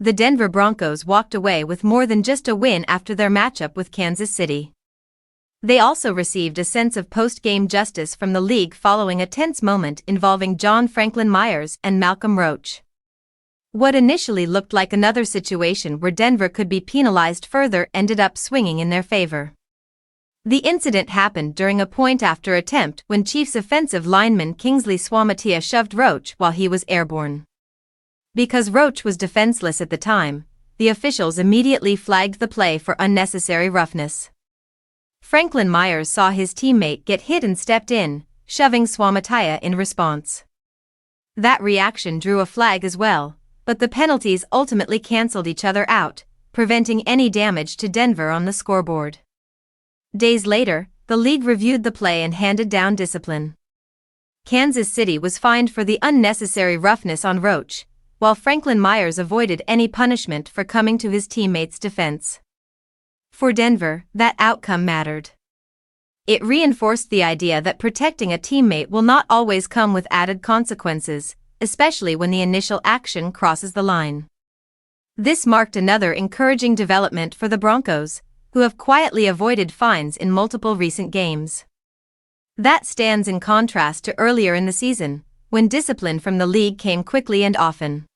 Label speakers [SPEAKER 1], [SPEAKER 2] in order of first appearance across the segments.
[SPEAKER 1] the Denver Broncos walked away with more than just a win after their matchup with Kansas City. They also received a sense of post-game justice from the league following a tense moment involving John Franklin Myers and Malcolm Roach. What initially looked like another situation where Denver could be penalized further ended up swinging in their favor. The incident happened during a point-after attempt when Chiefs offensive lineman Kingsley Suamataia shoved Roach while he was airborne. Because Roach was defenseless at the time, the officials immediately flagged the play for unnecessary roughness. Franklin Myers saw his teammate get hit and stepped in, shoving Suamataia in response. That reaction drew a flag as well, but the penalties ultimately canceled each other out, preventing any damage to Denver on the scoreboard. Days later, the league reviewed the play and handed down discipline. Kansas City was fined for the unnecessary roughness on Roach, while Franklin Myers avoided any punishment for coming to his teammates' defense. For Denver, that outcome mattered. It reinforced the idea that protecting a teammate will not always come with added consequences, especially when the initial action crosses the line. This marked another encouraging development for the Broncos, who have quietly avoided fines in multiple recent games. That stands in contrast to earlier in the season, when discipline from the league came quickly and often.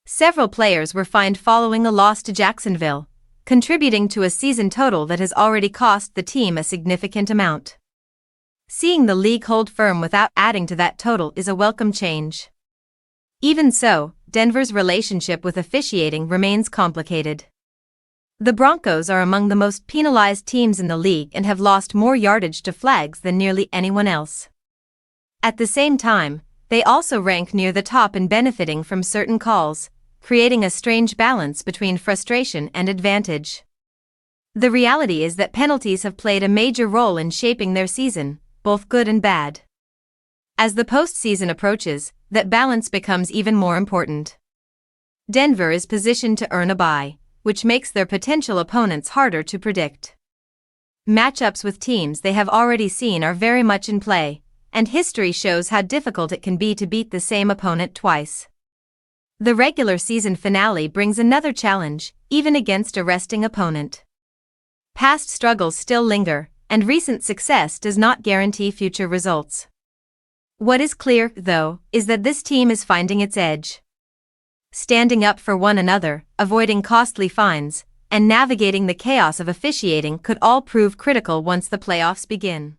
[SPEAKER 1] Several players were fined following a loss to Jacksonville, contributing to a season total that has already cost the team a significant amount. Seeing the league hold firm without adding to that total is a welcome change. Even so, Denver's relationship with officiating remains complicated. The Broncos are among the most penalized teams in the league and have lost more yardage to flags than nearly anyone else. At the same time, they also rank near the top in benefiting from certain calls, creating a strange balance between frustration and advantage. The reality is that penalties have played a major role in shaping their season, both good and bad. As the postseason approaches, that balance becomes even more important. Denver is positioned to earn a bye, which makes their potential opponents harder to predict. Matchups with teams they have already seen are very much in play, and history shows how difficult it can be to beat the same opponent twice. The regular season finale brings another challenge, even against a resting opponent. Past struggles still linger, and recent success does not guarantee future results. What is clear, though, is that this team is finding its edge. Standing up for one another, avoiding costly fines, and navigating the chaos of officiating could all prove critical once the playoffs begin.